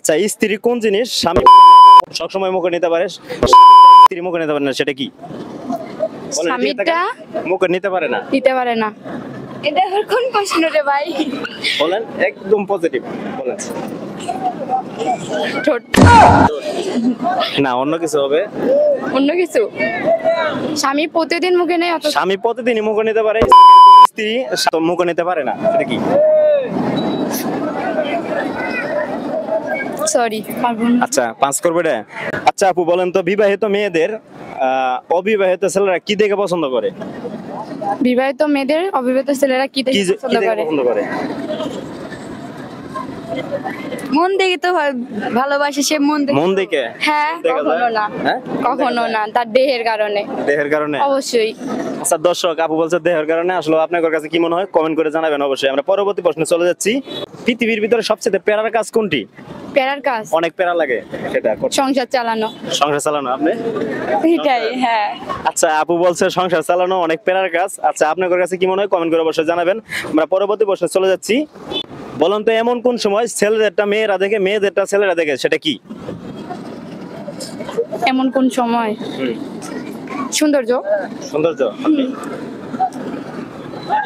আচ্ছা, স্ত্রী কোন জিনিস স্বামী সবসময় মুখে নিতে পারে, স্ত্রী মুখে নিতে পারে না, সেটা কি? বলেন, এদিকে স্বামীটা তাকান। মুখে নিতে পারে না, দিতে পারে না। এটা আবার কোন প্রশ্ন রে ভাই? বলেন একদম পজিটিভ বলেন। ঠোঁট। না, অন্য কিছু হবে। অন্য কিছু? স্বামী প্রতিদিন মুখে নেয় অত স্বামী প্রতিদিনই মুখে নিতে পারে, স্ত্রী মুখে নিতে পারে না, সেটা কি? সরি পারবো না। আচ্ছা, পাঁচ করবে এটা। আচ্ছা আপু বলেন তো, বিবাহিত মেয়েদের অবিবাহিত ছেলেরা কি দেখে পছন্দ করে? বিবাহিত মেয়েদের অবিবাহিত ছেলেরা কি কি দেখে যে- কি পছন্দ দেখে করে? পছন্দ করে? মন দেখে তো ভালোবাসে সে, মন দেখে। মন দেখে? হ্যাঁ, দেখা যায়? কখনো না। হ্যাঁ? কখনো না, তার দেহের কারণে। দেহের কারণে? অবশ্যই। আচ্ছা দর্শক, আপু বলছে দেহের কারণে। আসলে আপনাদের কাছে কি মনে হয় কমেন্ট করে জানাবেন অবশ্যই। আমরা পরবর্তী প্রশ্নে চলে যাচ্ছি। পৃথিবীর ভিতরে সবচেয়ে প্যারার কাজ কোনটি? প্যারার কাজ অনেক প্যারা লাগে সেটা করতে। সংসার চালানো। সংসার চালানো। আপনি? এটাই, হ্যাঁ। আচ্ছা, আপু বলছে সংসার চালানো অনেক প্যারার কাজ। আচ্ছা, আপনাদের কাছে কি মনে হয় কমেন্ট করে অবশ্যই জানাবেন। আমরা পরবর্তী প্রশ্নে চলে যাচ্ছি। বলুন তো, এমন কোন সময় ছেলেদেরটা মেয়েরা দেখে, মেয়েদেরটা ছেলেরা দেখে, সেটা কি? এমন কোন সময়? সৌন্দর্য। সৌন্দর্য। আপনি?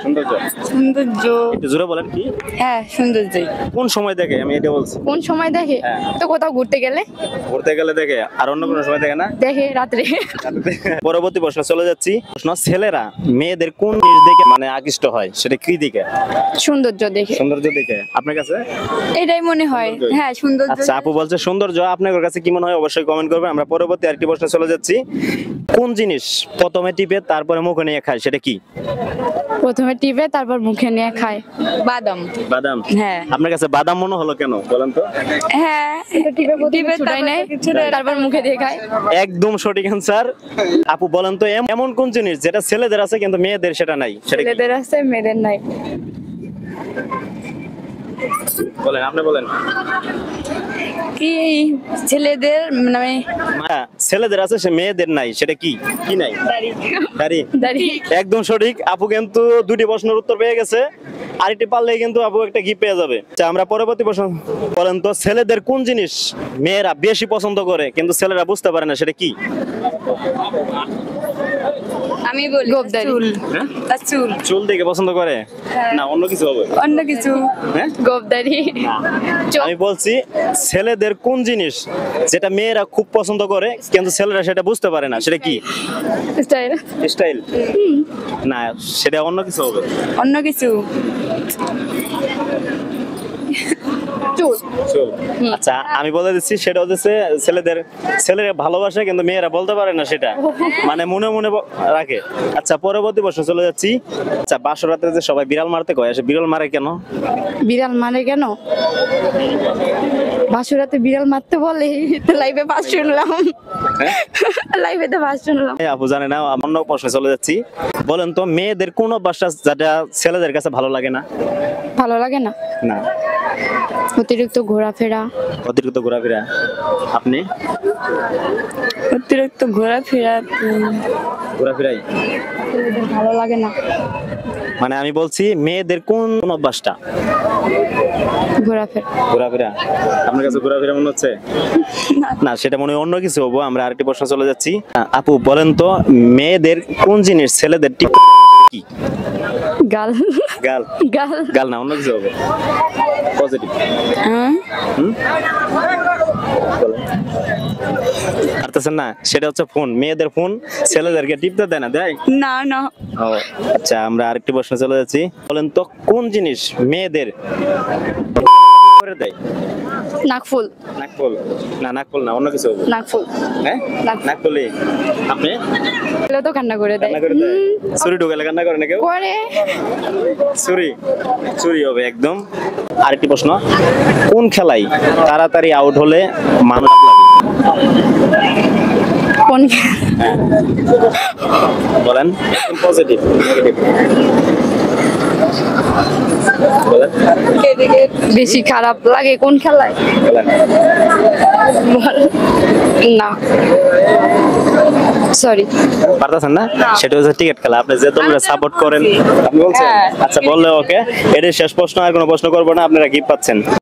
সৌন্দর্য। সৌন্দর্য। একটু জোরে বলেন, কি হ্যাঁ, সৌন্দর্যই। কোন সময় দেখে, আমি এটা বলছি। কোন সময় দেখে? হ্যাঁ। তো কোথাও ঘুরতে গেলে ঘুরতে গেলে দেখে, আর অন্য কোনো সময় দেখে না? দেখে, রাত্রে। পরবর্তী প্রশ্ন চলে যাচ্ছি। প্রশ্ন, ছেলেরা মেয়েদের কোন জিনিস দেখে মানে আকৃষ্ট হয়, সেটা কি দিকে? সৌন্দর্য দেখে। সৌন্দর্য দেখে। আপনার কাছে? এটাই মনে হয়। সৌন্দর্যই। হ্যাঁ, সৌন্দর্য। আচ্ছা, আপু বলছে সৌন্দর্য। আপনার কাছে কি মনে হয় অবশ্যই কমেন্ট করবেন। আমরা পরবর্তী আরেকটি প্রশ্নে চলে যাচ্ছি। কোন জিনিস প্রথমে টিপে তারপরে মুখে নিয়ে খায়, সেটা কি? প্রথমে টিপে তারপর মুখে নিয়ে খায়। বাদাম। বাদাম? হ্যাঁ। আপনার কাছে বাদাম মনে হলো কেন বলেন তো? হ্যাঁ, টিপে ছুটাই নেয়, তারপর মুখে দিয়ে খায়। একদম সঠিক অ্যান্সার। আপু বলেন তো, এমন কোন জিনিস যেটা ছেলেদের আছে কিন্তু মেয়েদের সেটা নাই, সেটা কি? ছেলেদের আছে, মেয়েদের নাই। বলেন, আপনি বলেন। কি ছেলেদের মানে ছেলেদের আছে সে মেয়েদের নাই, সেটা কি? কি নাই? দাড়ি? দাড়ি। একদম সঠিক। আপু কিন্তু দুটি প্রশ্নের উত্তর পেয়ে গেছে। আরেকটি পারলেই কিন্তু আপু একটা গিফট পেয়ে যাবে। আচ্ছা, আমরা পরবর্তী প্রশ্ন। বলেন তো, ছেলেদের কোন জিনিস মেয়েরা বেশি পছন্দ করে কিন্তু ছেলেরা বুঝতে পারে না, সেটা কি? আমি বলি গোবদারি। হ্যাঁ? তার চুল। চুল দেখে পছন্দ করে? না, অন্য কিছু হবে? অন্য কিছু। হ্যাঁ? গোবদারি। চোখ। আমি বলছি, ছেলেদের কোন জিনিস যেটা মেয়েরা খুব পছন্দ করে কিন্তু ছেলেরা সেটা বুঝতে পারে না, সেটা কি? স্টাইল। স্টাইল? না, সেটা অন্য কিছু হবে। অন্য কিছু। চুল। চুল। আচ্ছা, আমি বলে দিচ্ছি, সেটা হচ্ছে ছেলেরা ভালোবাসে কিন্তু মেয়েরা বলতে পারে না, সেটা মানে মনে মনে রাখে। আচ্ছা, পরবর্তী প্রশ্ন চলে যাচ্ছি। আচ্ছা, বাসর রাতে যে সবাই বিড়াল মারতে কয়, সে বিড়াল মারে কেন? বিড়াল মানে কেন? বাসুরাতে বিড়াল মারতে বলে, তো লাইভে ফার্স্ট শুনলাম। হ্যাঁ? লাইভে তো ফার্স্ট শুনলাম। আপু জানে না। অন্য প্রশ্নে চলে যাচ্ছি। বলেন তো, মেয়েদের কোন অভ্যাসটা যেটা ছেলেদের কাছে ভালো লাগে না? ভালো লাগে না? না। অতিরিক্ত ঘোরাফেরা। অতিরিক্ত ঘোরাফেরা। আপনি? অতিরিক্ত ঘোরাফেরা ঘোরাফেরাই ভালো লাগে না। মানে আমি বলছি, মেয়েদের কোন অভ্যাসটা? ঘোরাফেরা। ঘোরাফেরা। আপনার কাছে ঘোরাফেরা মনে হচ্ছে? না, সেটা মনে হয় অন্য কিছু হবো। আমরা আরেকটি প্রশ্ন চলে যাচ্ছি। আপু বলেন তো, মেয়েদের কোন জিনিস ছেলেদের ঠিক কি? গাল। গাল? গাল। গাল না, অন্য কিছু হবে। পজিটিভ। পারতেছেন না? সেটা হচ্ছে ফোন। মেয়েদের ফোন ছেলেদেরকে টিপতে দেয় না, দেয়? না না। ও আচ্ছা, আমরা আরেকটি প্রশ্ন চলে যাচ্ছি। বলেন তো, কোন জিনিস মেয়েদের করে দেয়? নাকফুল। নাকফুল? না, নাকফুল না, অন্য কিছু হবে। নাকফুল। হ্যাঁ? নাকফুলি। আপনি? এগুলো তো কান্না করে দেয়। কান্না করে দেয়? চুরি ঢুকালে কান্না করে না কেউ? করে। চুরি? চুরি হবে একদম। আরেকটি প্রশ্ন। কোন খেলায় তাড়াতাড়ি আউট হলে মানুষ লাগে? কোন? বলেন। পজিটিভ, নেগেটিভ বলেন। বেশি খারাপ লাগে কোন খেলায়? বলেন। না, সরি। পারতেছেন না? সেটা হচ্ছে টিকেট খেলা। আপনি যে দলরে সাপোর্ট করেন, আপনি বলছেন? আচ্ছা, বললে ওকে। এটাই শেষ প্রশ্ন, আর কোনো প্রশ্ন করবো না। আপনারা গিফট পাচ্ছেন।